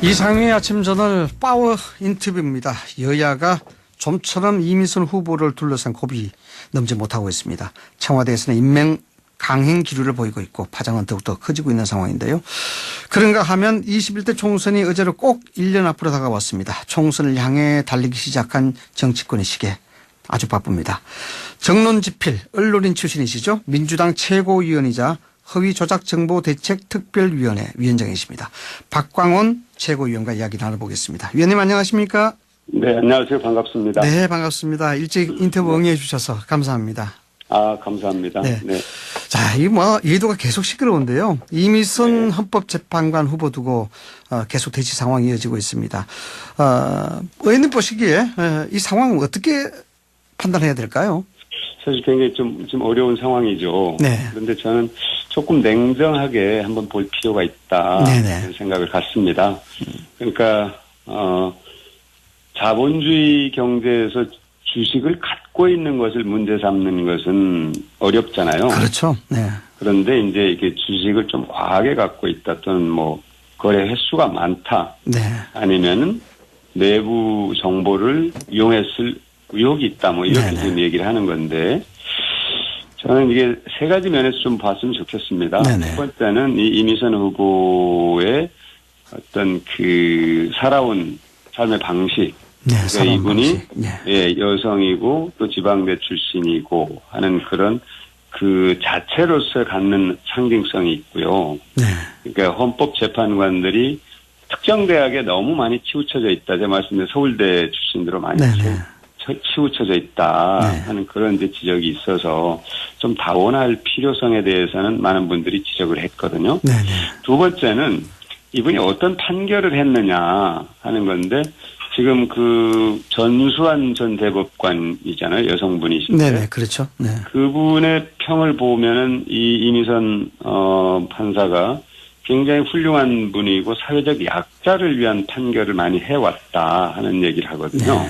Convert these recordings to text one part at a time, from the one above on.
이상의 아침 저널 파워 인터뷰입니다. 여야가 좀처럼 이미선 후보를 둘러싼 고비 넘지 못하고 있습니다. 청와대에서는 임명 강행 기류를 보이고 있고 파장은 더욱더 커지고 있는 상황인데요. 그런가 하면 21대 총선이 어제로 꼭 1년 앞으로 다가왔습니다. 총선을 향해 달리기 시작한 정치권의 시계 아주 바쁩니다. 정론지필 언론인 출신이시죠. 민주당 최고위원이자 허위조작정보대책특별위원회 위원장이십니다. 박광온 최고위원과 이야기 나눠보겠습니다. 위원님 안녕하십니까? 네, 안녕하세요. 반갑습니다. 네, 반갑습니다. 일찍 인터뷰 응해 주셔서 감사합니다. 아, 감사합니다. 네. 네. 자, 이 예도가 계속 시끄러운데요. 이미선 헌법재판관 후보 두고 계속 대치 상황이 이어지고 있습니다. 의원님 보시기에 이 상황을 어떻게 판단해야 될까요? 사실 굉장히 좀 어려운 상황이죠. 네. 그런데 저는 조금 냉정하게 한번 볼 필요가 있다. 네네. 생각을 갖습니다. 그러니까, 자본주의 경제에서 주식을 갖고 있는 것을 문제 삼는 것은 어렵잖아요. 그렇죠. 네. 그런데 이제 이게 주식을 좀 과하게 갖고 있다 또는 거래 횟수가 많다. 네. 아니면은 내부 정보를 이용했을 의혹이 있다. 이렇게 네네. 지금 얘기를 하는 건데 저는 이게 세 가지 면에서 좀 봤으면 좋겠습니다. 네네. 첫 번째는 이 이미선 후보의 어떤 살아온 삶의 방식. 네, 그러니까 이분이 네. 예, 여성이고 또 지방대 출신이고 하는 그런 그 자체로서 갖는 상징성이 있고요. 네. 그러니까 헌법재판관들이 특정 대학에 너무 많이 치우쳐져 있다. 제가 말씀드린 서울대 출신으로 많이 치우쳐져 있다 네. 하는 그런 이제 지적이 있어서 좀 다원할 필요성에 대해서는 많은 분들이 지적을 했거든요. 네. 두 번째는 이분이 어떤 판결을 했느냐 하는 건데 지금 전수환 전 대법관이잖아요. 여성분이신데. 네네, 그렇죠. 네. 그분의 평을 보면은 이 이미선 판사가 굉장히 훌륭한 분이고 사회적 약자를 위한 판결을 많이 해왔다 하는 얘기를 하거든요. 네.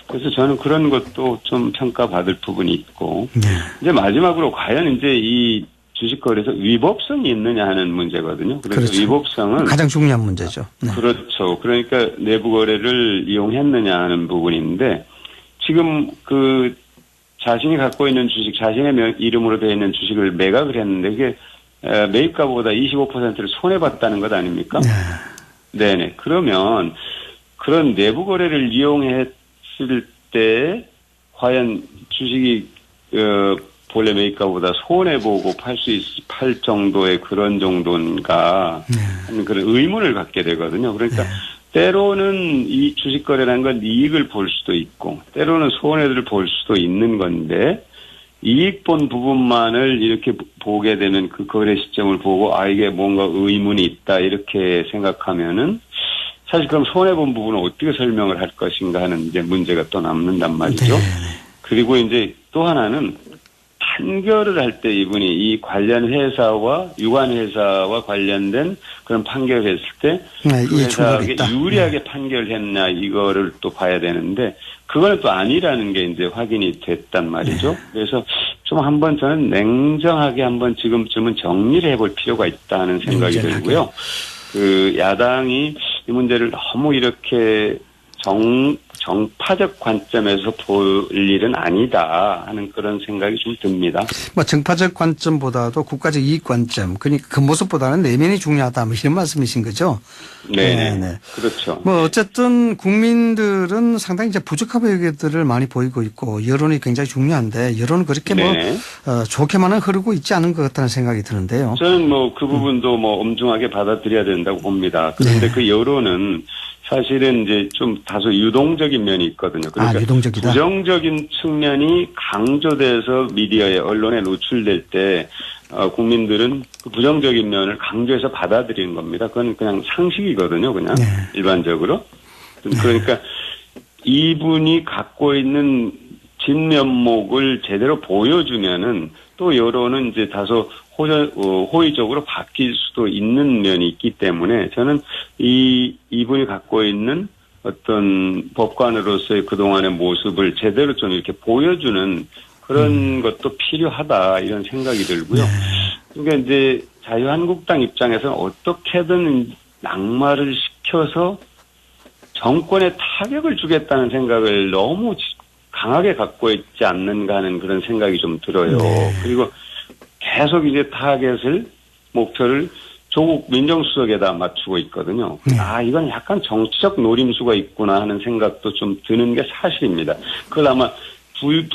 그래서 저는 그런 것도 좀 평가받을 부분이 있고. 네. 이제 마지막으로 과연 이제 이 주식거래에서 위법성이 있느냐 하는 문제거든요. 그래서 그렇죠. 위법성은 가장 중요한 문제죠. 네. 그렇죠. 그러니까 내부 거래를 이용했느냐 하는 부분인데 지금 자신이 갖고 있는 주식, 자신의 이름으로 되어 있는 주식을 매각을 했는데 그게 매입가보다 25%를 손해봤다는 것 아닙니까? 네. 네네. 그러면 그런 내부 거래를 이용했을 때 과연 주식이 본래 매입가보다 손해보고 팔 정도의 그런 정도인가 하는 그런 의문을 갖게 되거든요. 그러니까 때로는 이 주식 거래라는 건 이익을 볼 수도 있고 때로는 손해를 볼 수도 있는 건데 이익 본 부분만을 이렇게 보게 되면 그 거래 시점을 보고 이게 뭔가 의문이 있다 이렇게 생각하면은 사실 그럼 손해 본 부분은 어떻게 설명을 할 것인가 하는 이제 문제가 또 남는단 말이죠. 네. 그리고 이제 또 하나는 판결을 할 때 이분이 이 관련 회사와 유관 회사와 관련된 그런 판결을 했을 때 그 회사에게 유리하게 판결했나 이거를 또 봐야 되는데 그거는 또 아니라는 게 이제 확인이 됐단 말이죠. 그래서 좀 한번 저는 냉정하게 한번 지금쯤은 정리를 해볼 필요가 있다는 생각이 들고요. 야당이 이 문제를 너무 이렇게 정파적 관점에서 볼 일은 아니다 하는 그런 생각이 좀 듭니다. 정파적 관점보다도 국가적 이익 관점, 그러니까 그 모습보다는 내면이 중요하다, 이런 말씀이신 거죠? 네. 그렇죠. 어쨌든 국민들은 상당히 이제 부적합한 얘기들을 많이 보이고 있고 여론이 굉장히 중요한데 여론은 그렇게 좋게만은 흐르고 있지 않은 것 같다는 생각이 드는데요. 저는 그 부분도 엄중하게 받아들여야 된다고 봅니다. 그런데 그 여론은 사실은 이제 좀 다소 유동적인 면이 있거든요. 그러니까 유동적이다. 부정적인 측면이 강조돼서 미디어에 언론에 노출될 때 국민들은 그 부정적인 면을 강조해서 받아들이는 겁니다. 그건 그냥 상식이거든요. 그냥 일반적으로. 그러니까 이분이 갖고 있는 진면목을 제대로 보여주면은 또 여론은 이제 다소 호의적으로 바뀔 수도 있는 면이 있기 때문에 저는 이분이 갖고 있는 어떤 법관으로서의 그동안의 모습을 제대로 좀 이렇게 보여주는 그런 것도 필요하다 이런 생각이 들고요. 그러니까 이제 자유한국당 입장에서는 어떻게든 낙마를 시켜서 정권에 타격을 주겠다는 생각을 너무 강하게 갖고 있지 않는가 하는 그런 생각이 좀 들어요. 네. 그리고 계속 이제 타겟을 목표를 조국 민정수석에다 맞추고 있거든요. 네. 이건 약간 정치적 노림수가 있구나 하는 생각도 좀 드는 게 사실입니다. 그걸 아마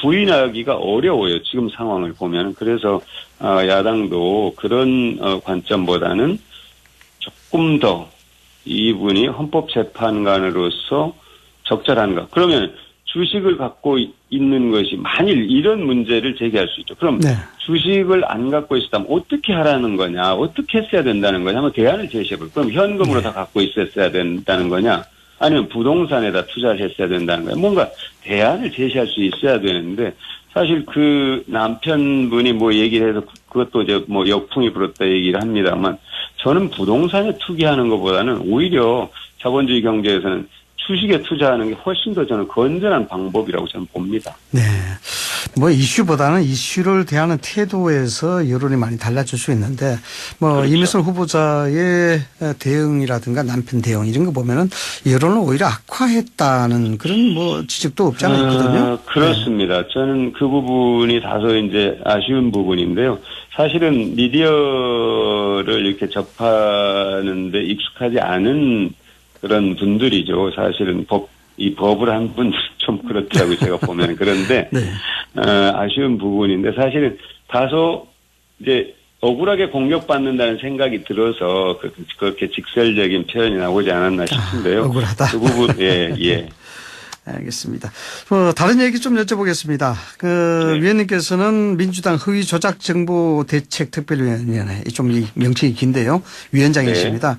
부인하기가 어려워요. 지금 상황을 보면. 그래서 야당도 그런 관점보다는 조금 더 이분이 헌법재판관으로서 적절한가. 그러면 주식을 갖고 있는 것이 만일 이런 문제를 제기할 수 있죠. 그럼 네. 주식을 안 갖고 있었다면 어떻게 하라는 거냐, 어떻게 했어야 된다는 거냐, 한번 대안을 제시해볼. 그럼 현금으로 다 갖고 있었어야 된다는 거냐, 아니면 부동산에다 투자를 했어야 된다는 거냐, 뭔가 대안을 제시할 수 있어야 되는데 사실 그 남편분이 뭐 얘기를 해서 그것도 이제 뭐 역풍이 불었다 얘기를 합니다만 저는 부동산에 투기하는 것보다는 오히려 자본주의 경제에서는 주식에 투자하는 게 훨씬 더 저는 건전한 방법이라고 저는 봅니다. 네. 뭐 이슈보다는 이슈를 대하는 태도에서 여론이 많이 달라질 수 있는데 뭐 그렇죠. 이미선 후보자의 대응이라든가 남편 대응 이런 거 보면은 여론을 오히려 악화했다는 그런 뭐 지적도 없지 않아 있거든요. 그렇습니다. 네. 저는 그 부분이 다소 이제 아쉬운 부분인데요. 사실은 미디어를 이렇게 접하는데 익숙하지 않은 그런 분들이죠. 사실은 이 법을 한 분 좀 그렇더라고요. 제가 보면. 그런데, 네. 아쉬운 부분인데 사실은 다소 이제 억울하게 공격받는다는 생각이 들어서 그렇게 직설적인 표현이 나오지 않았나 싶은데요. 억울하다. 그 부분, 예. 알겠습니다. 다른 얘기 좀 여쭤보겠습니다. 네. 위원님께서는 민주당 허위 조작 정보 대책 특별위원회, 좀 이 명칭이 긴데요. 위원장이십니다.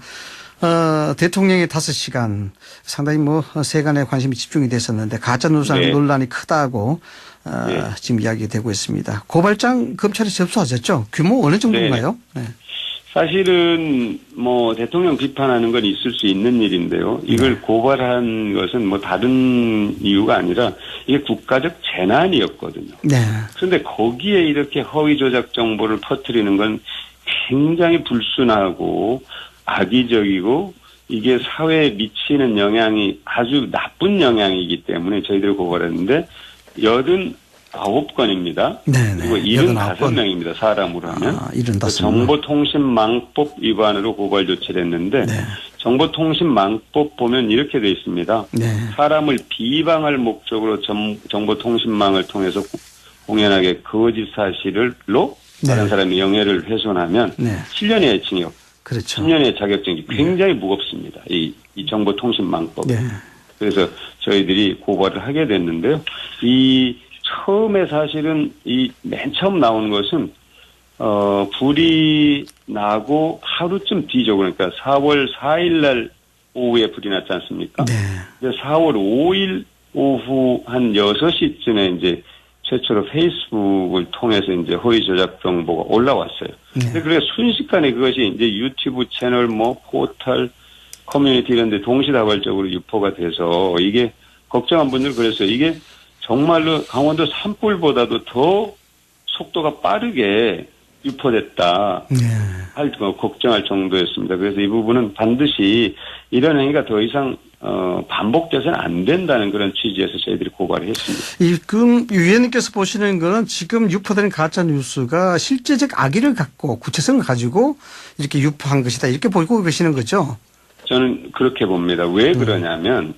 네. 대통령의 5시간 상당히 뭐 세간에 관심이 집중이 됐었는데 가짜뉴스 네. 논란이 크다고 네. 지금 이야기되고 있습니다. 고발장 검찰에 접수하셨죠? 규모 어느 정도인가요? 네. 사실은 뭐 대통령 비판하는 건 있을 수 있는 일인데요. 이걸 고발한 것은 뭐 다른 이유가 아니라 이게 국가적 재난이었거든요. 네. 그런데 거기에 이렇게 허위 조작 정보를 퍼뜨리는 건 굉장히 불순하고 악의적이고 이게 사회에 미치는 영향이 아주 나쁜 영향이기 때문에 저희들이 고발했는데 89건입니다. 네네. 그리고 75명입니다. 사람으로 하면. 75명. 정보통신망법 위반으로 고발 조치를 했는데 네. 정보통신망법 보면 이렇게 돼 있습니다. 네. 사람을 비방할 목적으로 정보통신망을 통해서 공연하게 거짓 사실로 다른 네. 사람의 영예를 훼손하면 네. 7년의 징역, 그렇죠. 10년의 자격정지 굉장히 무겁습니다. 이 정보통신망법. 네. 그래서 저희들이 고발을 하게 됐는데요. 이 처음에 사실은 이 맨 처음 나온 것은 불이 나고 하루쯤 뒤죠. 그러니까 4월 4일 날 오후에 불이 났지 않습니까? 네. 근데 4월 5일 오후 한 6시쯤에 이제 최초로 페이스북을 통해서 이제 허위 조작 정보가 올라왔어요. 네. 근데 그게 순식간에 그것이 이제 유튜브 채널, 뭐 포털, 커뮤니티 이런 데 동시다발적으로 유포가 돼서 이게 걱정한 분들 그랬어요. 이게 정말로 강원도 산불보다도 더 속도가 빠르게 유포됐다. 네. 걱정할 정도였습니다. 그래서 이 부분은 반드시 이런 행위가 더 이상 반복돼서는 안 된다는 그런 취지에서 저희들이 고발을 했습니다. 지금 위원님께서 보시는 거는 지금 유포된 가짜 뉴스가 실제적 악의를 갖고 구체성을 가지고 이렇게 유포한 것이다. 이렇게 보고 계시는 거죠? 저는 그렇게 봅니다. 왜 그러냐면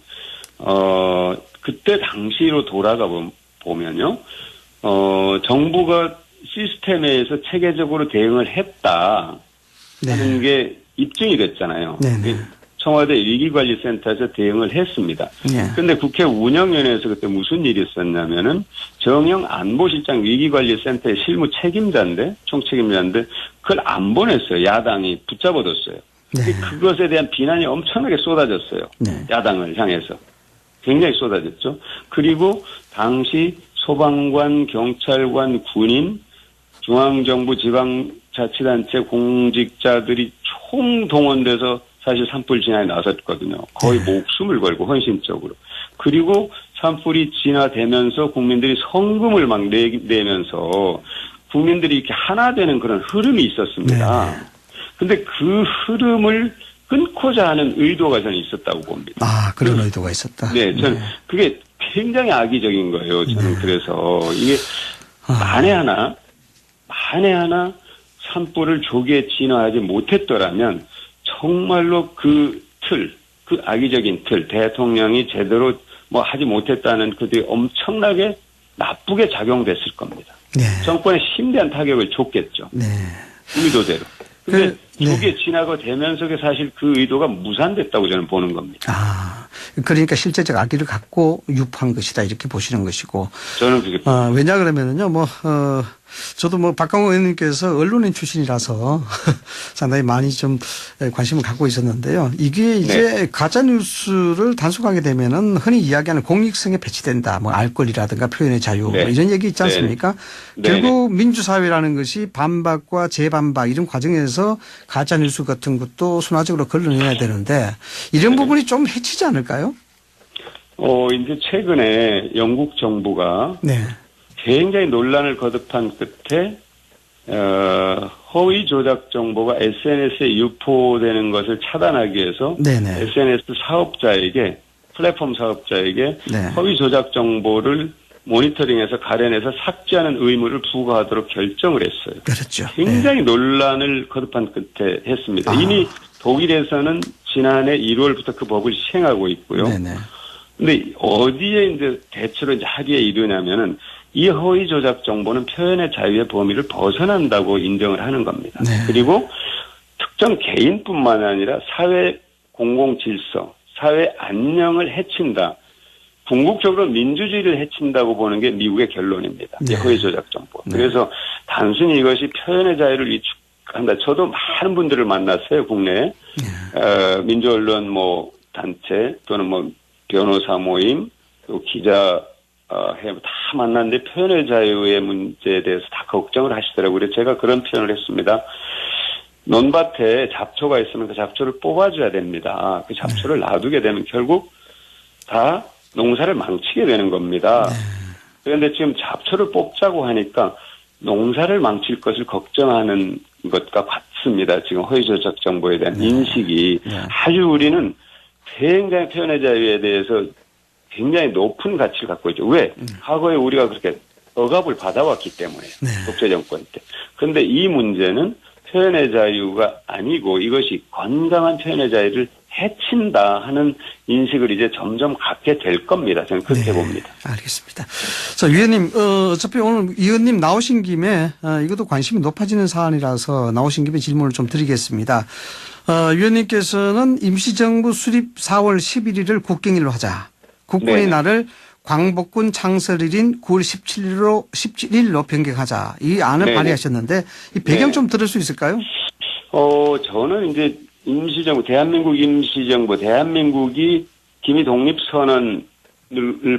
그때 당시로 돌아가 보면요. 정부가 시스템에서 체계적으로 대응을 했다 하는 게 입증이 됐잖아요. 네네. 청와대 위기관리센터에서 대응을 했습니다. 그런데 네. 국회 운영위원회에서 그때 무슨 일이 있었냐면은 정영 안보실장 위기관리센터의 실무 책임자인데 총책임자인데 그걸 안 보냈어요. 야당이 붙잡아뒀어요. 네. 그것에 대한 비난이 엄청나게 쏟아졌어요. 네. 야당을 향해서. 굉장히 쏟아졌죠. 그리고 당시 소방관, 경찰관, 군인, 중앙정부 지방자치단체 공직자들이 총동원돼서 사실 산불 진화에 나섰거든요. 거의 목숨을 걸고 헌신적으로. 그리고 산불이 진화되면서 국민들이 성금을 막 내면서 국민들이 이렇게 하나 되는 그런 흐름이 있었습니다. 근데 그 흐름을 끊고자 하는 의도가 저는 있었다고 봅니다. 아, 그런 의도가 있었다. 네, 저는 그게 굉장히 악의적인 거예요. 저는 그래서 이게 만에 하나 산불을 조기에 진화하지 못했더라면 정말로 그 악의적인 틀, 대통령이 제대로 뭐 하지 못했다는 그들이 엄청나게 나쁘게 작용됐을 겁니다. 네. 정권에 심대한 타격을 줬겠죠. 네. 의도대로. 근데 네. 조기에 진화가 되면서 사실 그 의도가 무산됐다고 저는 보는 겁니다. 아, 그러니까 실제적 악의를 갖고 유포한 것이다 이렇게 보시는 것이고. 저는 그게. 왜냐 그러면은요, 저도 박강호 의원님께서 언론인 출신이라서 상당히 많이 좀 관심을 갖고 있었는데요. 이게 이제 가짜 뉴스를 단속하게 되면은 흔히 이야기하는 공익성에 배치된다. 뭐 알 권리라든가 표현의 자유 뭐 이런 얘기 있지 않습니까? 결국 민주사회라는 것이 반박과 재반박 이런 과정에서 가짜 뉴스 같은 것도 순화적으로 걸러내야 되는데 이런 부분이 좀 해치지 않을까요? 이제 최근에 영국 정부가 굉장히 논란을 거듭한 끝에 허위 조작 정보가 SNS에 유포되는 것을 차단하기 위해서 SNS 사업자에게 플랫폼 사업자에게 허위 조작 정보를 모니터링해서 가려내서 삭제하는 의무를 부과하도록 결정을 했어요. 그렇죠. 굉장히 논란을 거듭한 끝에 했습니다. 이미 독일에서는 지난해 1월부터 그 법을 시행하고 있고요. 근데 어디에 이제 대체로 이제 합의에 이르냐면은 이 허위 조작 정보는 표현의 자유의 범위를 벗어난다고 인정을 하는 겁니다. 그리고 특정 개인뿐만 아니라 사회 공공 질서, 사회 안녕을 해친다. 궁극적으로 민주주의를 해친다고 보는 게 미국의 결론입니다. 이 허위 조작 정보. 그래서 단순히 이것이 표현의 자유를 위축한다. 저도 많은 분들을 만났어요, 국내에. 민주언론 단체 또는 변호사 모임, 또 기자 다 만났는데 표현의 자유의 문제에 대해서 다 걱정을 하시더라고요. 그래서 제가 그런 표현을 했습니다. 논밭에 잡초가 있으면 그 잡초를 뽑아줘야 됩니다. 그 잡초를 놔두게 되면 결국 다 농사를 망치게 되는 겁니다. 그런데 지금 잡초를 뽑자고 하니까 농사를 망칠 것을 걱정하는 것과 같습니다. 지금 허위조작 정보에 대한 인식이 아주 우리는 굉장히 표현의 자유에 대해서 굉장히 높은 가치를 갖고 있죠. 왜? 과거에 우리가 그렇게 억압을 받아왔기 때문에 독재 정권 때. 그런데 이 문제는 표현의 자유가 아니고 이것이 건강한 표현의 자유를 해친다 하는 인식을 이제 점점 갖게 될 겁니다. 저는 그렇게 봅니다. 알겠습니다. 자, 위원님, 어차피 오늘 위원님 나오신 김에 이것도 관심이 높아지는 사안이라서 나오신 김에 질문을 좀 드리겠습니다. 위원님께서는 임시정부 수립 4월 11일을 국경일로 하자. 국군의 날을 광복군 창설일인 9월 17일로 변경하자. 이 안을 발의하셨는데 이 배경 좀 들을 수 있을까요? 저는 이제 대한민국 임시정부, 대한민국이 기미 독립선언을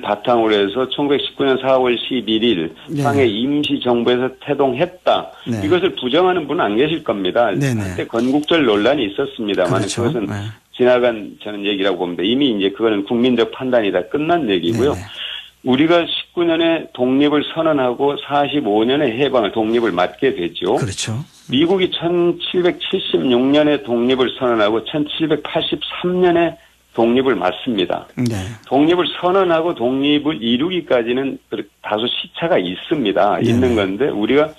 바탕으로 해서 1919년 4월 11일 상해 임시정부에서 태동했다. 이것을 부정하는 분은 안 계실 겁니다. 그때 건국절 논란이 있었습니다만 그것은 지나간 저는 얘기라고 봅니다. 이미 이제 그거는 국민적 판단이 다 끝난 얘기고요. 우리가 19년에 독립을 선언하고 45년에 해방을 독립을 맞게 되죠. 그렇죠. 미국이 1776년에 독립을 선언하고 1783년에 독립을 맞습니다. 독립을 선언하고 독립을 이루기까지는 다소 시차가 있습니다. 있는 건데 우리가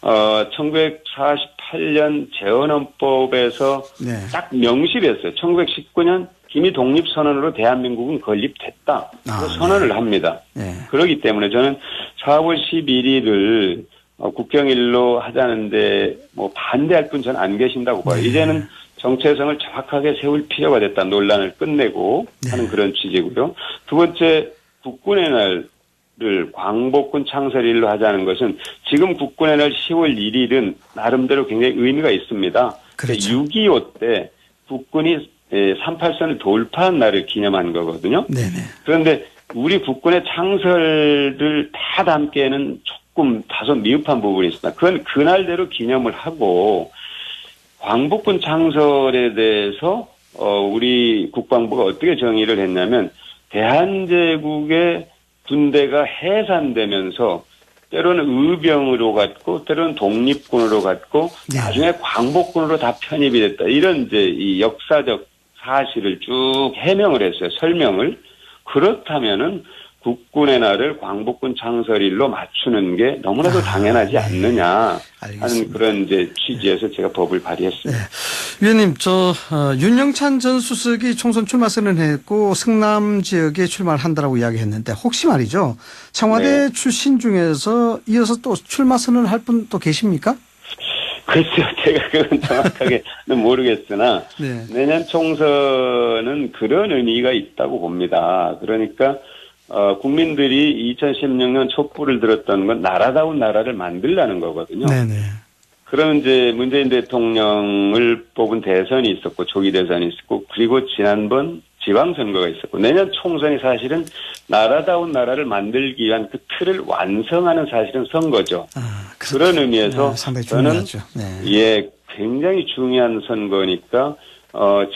1948년 재헌헌법에서 딱 명시했어요. 1919년 기미 독립선언으로 대한민국은 건립됐다. 선언을 합니다. 그렇기 때문에 저는 4월 11일을 국경일로 하자는데 반대할 분 저는 안 계신다고 봐요. 이제는 정체성을 정확하게 세울 필요가 됐다. 논란을 끝내고 하는 그런 취지고요. 두 번째, 국군의 날을 광복군 창설일로 하자는 것은 지금 국군의 날 10월 1일은 나름대로 굉장히 의미가 있습니다. 그렇죠. 6.25 때 국군이 38선을 돌파한 날을 기념한 거거든요. 그런데 우리 국군의 창설을 다 담기에는 조금 다소 미흡한 부분이 있습니다. 그건 그날대로 기념을 하고 광복군 창설에 대해서 우리 국방부가 어떻게 정의를 했냐면 대한제국의 군대가 해산되면서 때로는 의병으로 갔고 때로는 독립군으로 갔고 네. 나중에 광복군으로 다 편입이 됐다. 이런 이제 이 역사적 사실을 쭉 해명을 했어요. 설명을. 그렇다면은 국군의 날을 광복군 창설일로 맞추는 게 너무나도 당연하지 않느냐 하는 알겠습니다. 그런 이제 취지에서 제가 법을 발의했습니다. 위원님, 윤영찬 전 수석이 총선 출마 선언했고 성남 지역에 출마를 한다라고 이야기했는데 혹시 말이죠. 청와대 네. 출신 중에서 이어서 또 출마 선언을 할 분 또 계십니까? 글쎄요, 제가 그건 정확하게는 모르겠으나 네. 내년 총선은 그런 의미가 있다고 봅니다. 그러니까 국민들이 2016년 촛불을 들었던 건 나라다운 나라를 만들라는 거거든요. 네네. 그럼 이제 문재인 대통령을 뽑은 대선이 있었고 조기 대선이 있었고 그리고 지난번 지방선거가 있었고 내년 총선이 사실은 나라다운 나라를 만들기 위한 그 틀을 완성하는 사실은 선거죠. 그런 의미에서 상당히 저는 중요하죠. 네. 예, 굉장히 중요한 선거니까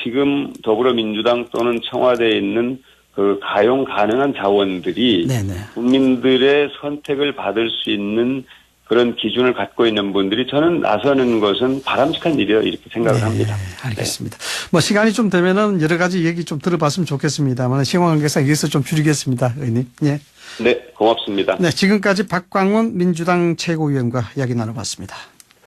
지금 더불어민주당 또는 청와대에 있는 그 가용 가능한 자원들이 네네. 국민들의 선택을 받을 수 있는 그런 기준을 갖고 있는 분들이 저는 나서는 것은 바람직한 일이라 이렇게 생각을 합니다. 알겠습니다. 뭐 시간이 좀 되면은 여러 가지 얘기 좀 들어봤으면 좋겠습니다만 시간 관계상 여기서 좀 줄이겠습니다, 의원님. 예. 네, 고맙습니다. 네, 지금까지 박광원 민주당 최고위원과 이야기 나눠봤습니다.